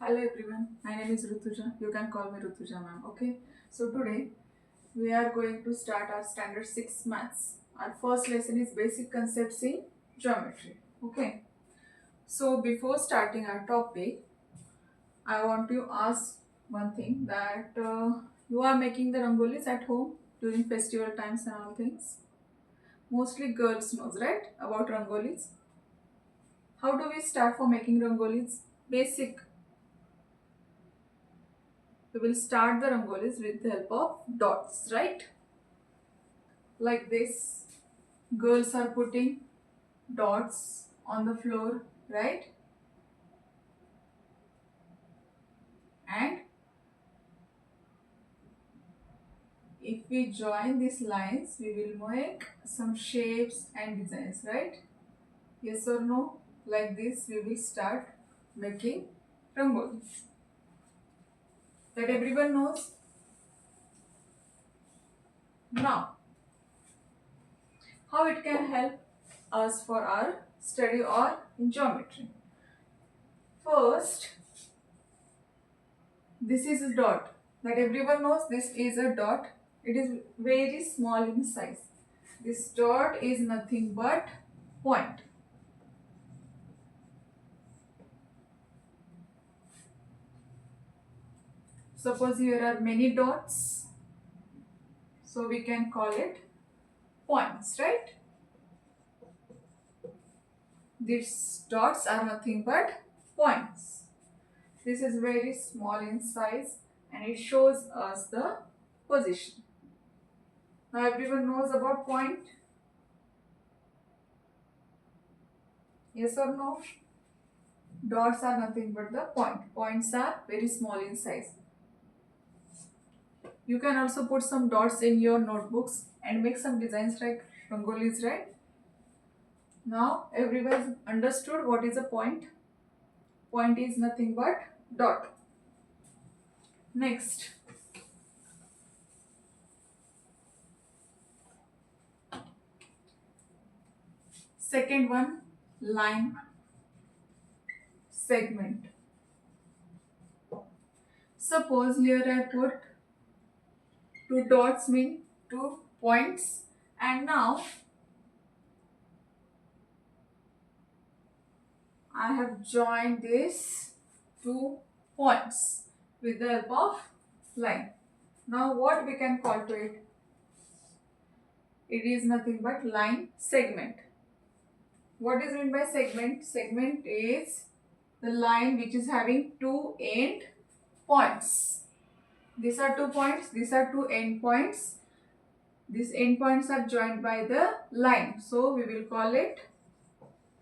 Hello everyone, my name is Rutuja. You can call me Rutuja ma'am. Okay, so today we are going to start our standard 6 maths. Our first lesson is basic concepts in geometry. Okay, so before starting our topic, I want to ask one thing that you are making the rangolis at home during festival times and all things. Mostly girls knows right about rangolis. How do we start for making rangolis? Basic. We will start the rangolis with the help of dots, right? Like this. Girls are putting dots on the floor, right? And if we join these lines, we will make some shapes and designs, right? Yes or no? Like this, we will start making rangoli. That everyone knows. Now, how it can help us for our study or in geometry. First, this is a dot. That everyone knows this is a dot. It is very small in size. This dot is nothing but point. Suppose here are many dots. So we can call it points, right? These dots are nothing but points. This is very small in size and it shows us the position. Now everyone knows about point. Yes or no? Dots are nothing but the point. Points are very small in size. You can also put some dots in your notebooks and make some designs like rangolis, right? Now everyone understood what is a point. Point is nothing but dot. Next, second one, line, segment. Suppose here I put two dots mean two points, and now I have joined these two points with the help of line. Now what we can call to it? It is nothing but line segment. What is meant by segment? Segment is the line which is having two end points. These are two points, these are two end points. These end points are joined by the line. So we will call it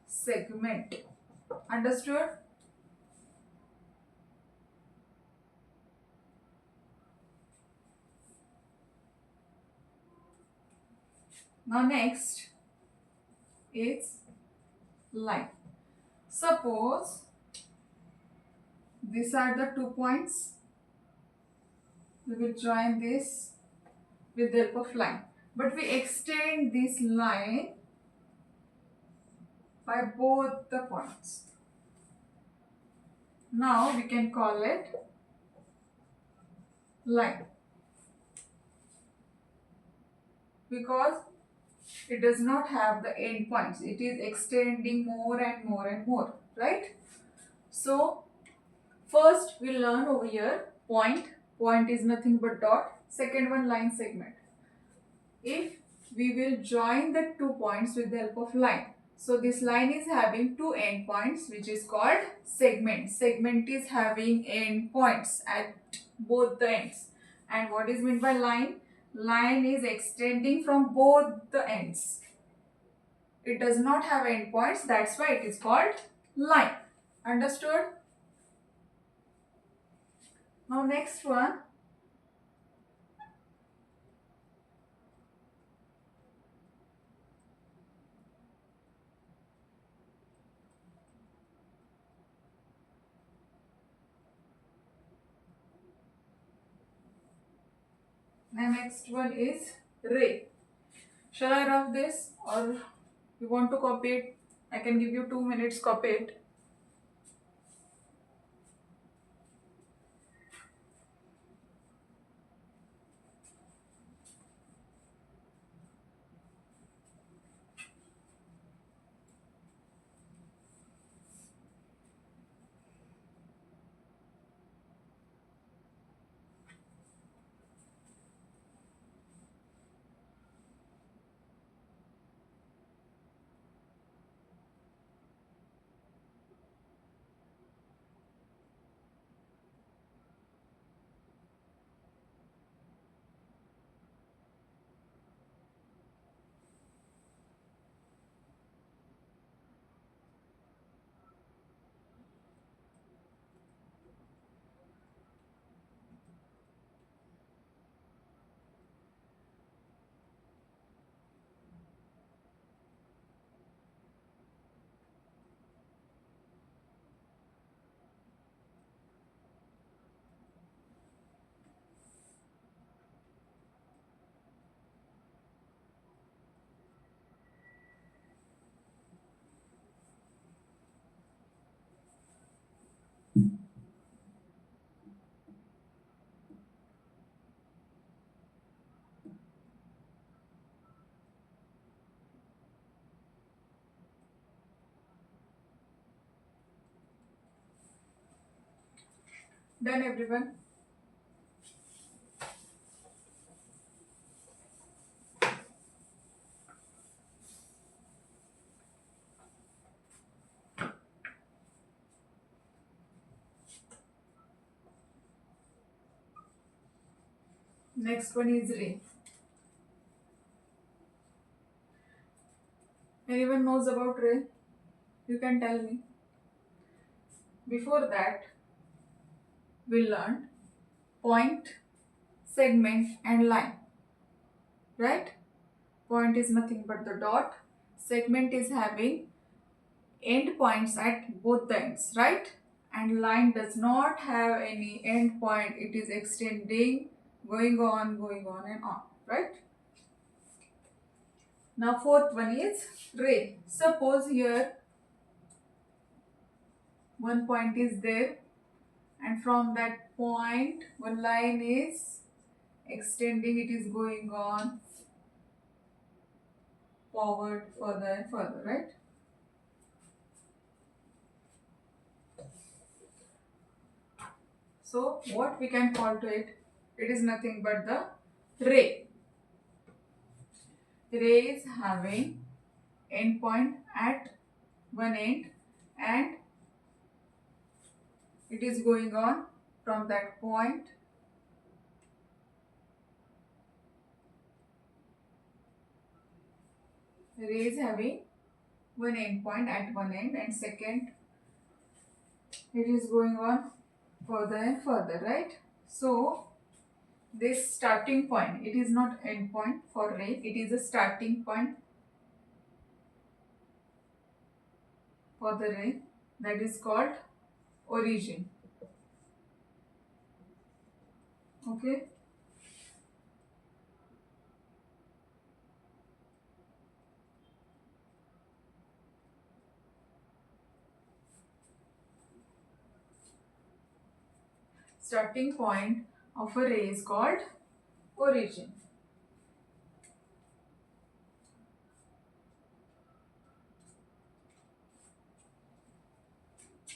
segment. Understood? Now next is line. Suppose these are the 2 points. We will join this with the help of line. But we extend this line by both the points. Now we can call it line. Because it does not have the end points. It is extending more and more and more, right? So first we'll learn over here point. Point is nothing but dot. Second one, line segment. If we will join the 2 points with the help of line. So this line is having two end points which is called segment. Segment is having end points at both the ends. And what is meant by line? Line is extending from both the ends. It does not have end points, that's why it is called line. Understood? Now next one. The next one is ray. Shall I rough this or you want to copy it? I can give you 2 minutes, copy it. Done everyone? Next one is ray. Anyone knows about ray? You can tell me. Before that, we learned point, segment and line, right? Point is nothing but the dot. Segment is having end points at both the ends, right? And line does not have any end point. It is extending, going on and on, right? Now fourth one is ray. Suppose here one point is there, and from that point one line is extending, it is going on forward, further and further, right? So what we can call to it? It is nothing but the ray. Ray is having end point at one end, and it is going on from that point ray is having one end point at one end, and second it is going on further and further, right? So this starting point, it is not end point for ray, it is a starting point for the ray, that is called origin. Okay. Starting point of a ray is called origin.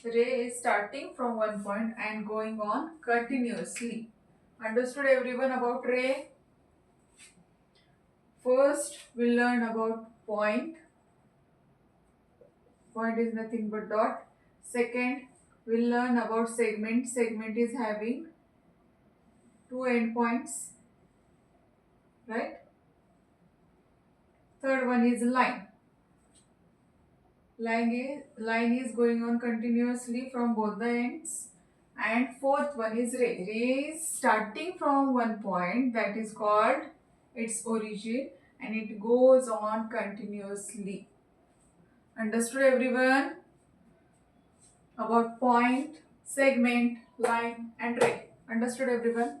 Ray is starting from one point and going on continuously. Understood everyone about ray? First, we'll learn about point. Point is nothing but dot. Second, we'll learn about segment. Segment is having two endpoints, right? Third one is line. Line is going on continuously from both the ends. And fourth one is ray. Ray is starting from one point, that is called its origin, and it goes on continuously. Understood everyone about point, segment, line and ray? Understood everyone?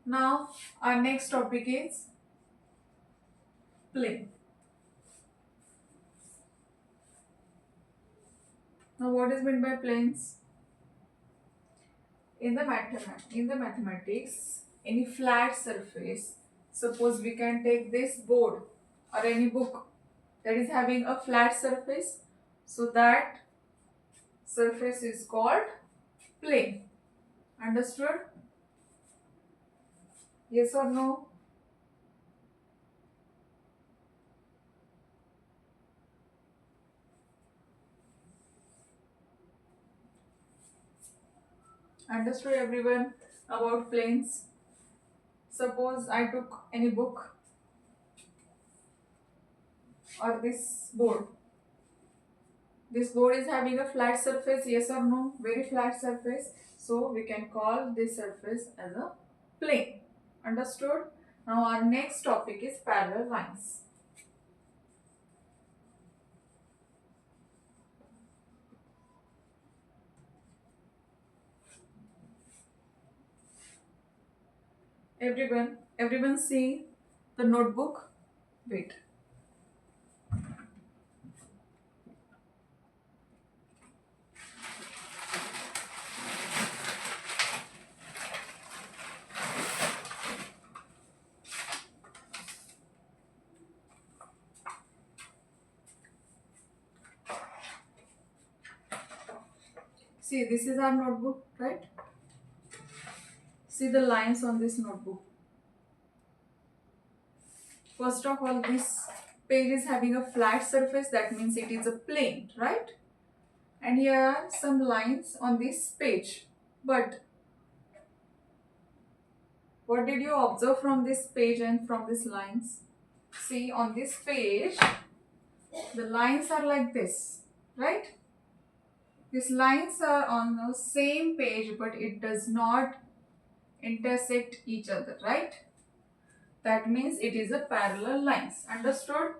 Now our next topic is plane. Now what is meant by planes? In the mathematics, any flat surface, suppose we can take this board or any book that is having a flat surface, so that surface is called plane. Understood? Yes or no? Understood everyone about planes? Suppose I took any book or this board. This board is having a flat surface, yes or no? Very flat surface. So we can call this surface as a plane. Understood? Now our next topic is parallel lines. Everyone see the notebook? Wait. See, this is our notebook, right? See the lines on this notebook. First of all, this page is having a flat surface, that means it is a plane, right? And here are some lines on this page. But what did you observe from this page and from these lines? See, on this page, the lines are like this, right? These lines are on the same page, but it does not intersect each other, right? That means it is a parallel lines. Understood?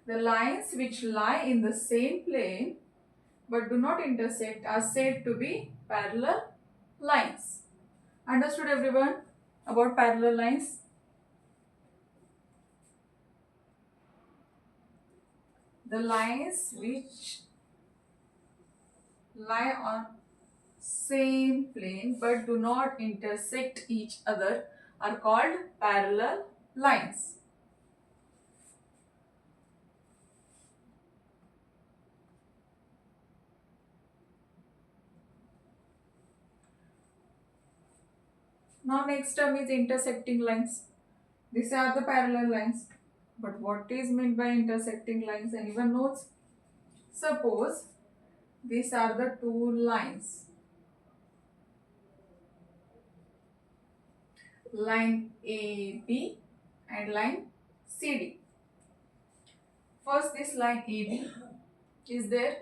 The lines which lie in the same plane but do not intersect are said to be parallel lines. Understood everyone about parallel lines? The lines which lie on same plane but do not intersect each other are called parallel lines. Now next term is intersecting lines. These are the parallel lines. But what is meant by intersecting lines? Anyone knows? Suppose these are the two lines. Line AB and line CD. First this line AB is there,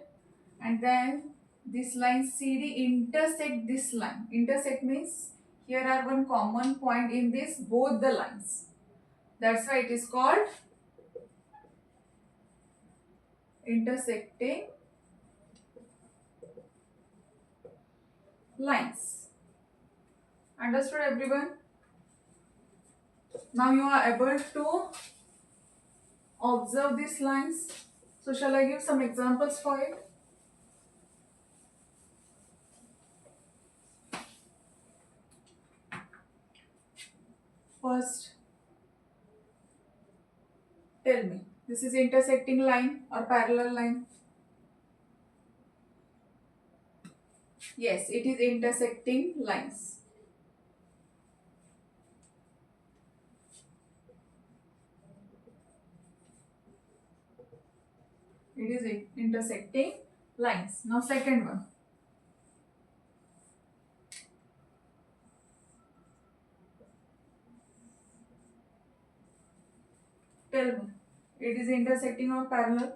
and then this line CD intersect this line. Intersect means here are one common point in this both the lines. That's why it is called intersecting lines. Understood everyone? Now you are able to observe these lines. So shall I give some examples for it? First, tell me, this is intersecting line or parallel line? Yes, it is intersecting lines. It is intersecting lines. Now second one. Tell me, it is intersecting or parallel?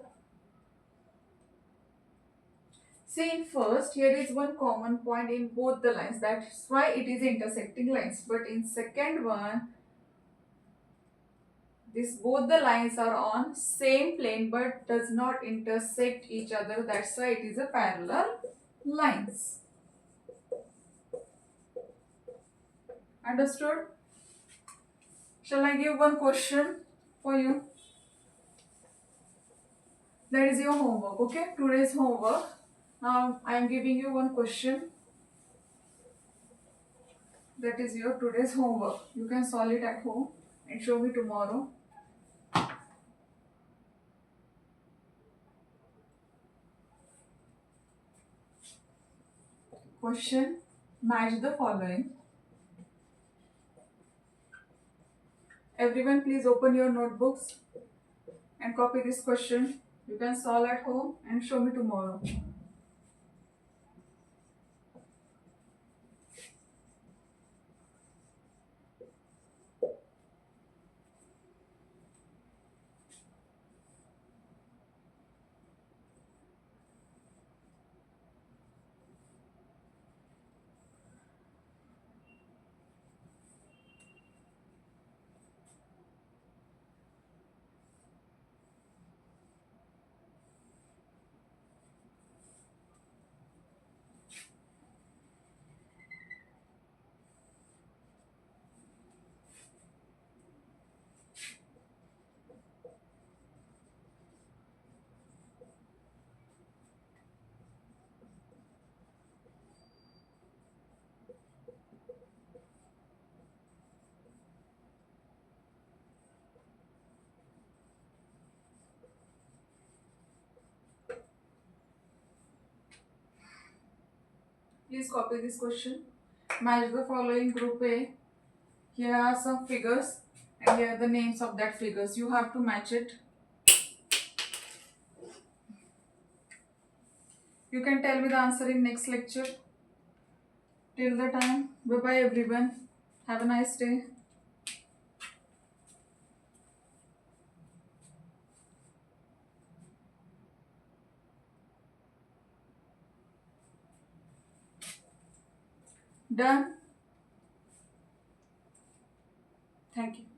See, first here is one common point in both the lines. That's why it is intersecting lines. But in second one, this both the lines are on same plane but does not intersect each other. That's why it is a parallel lines. Understood? Shall I give one question for you? That is your homework, okay? Today's homework. Now I am giving you one question. That is your today's homework. You can solve it at home and show me tomorrow. Question: match the following. Everyone please open your notebooks and copy this question. You can solve at home and show me tomorrow. Please copy this question. Match the following group A. Here are some figures and here are the names of that figures. You have to match it. You can tell me the answer in next lecture. Till the time, bye bye everyone. Have a nice day. Done. Thank you.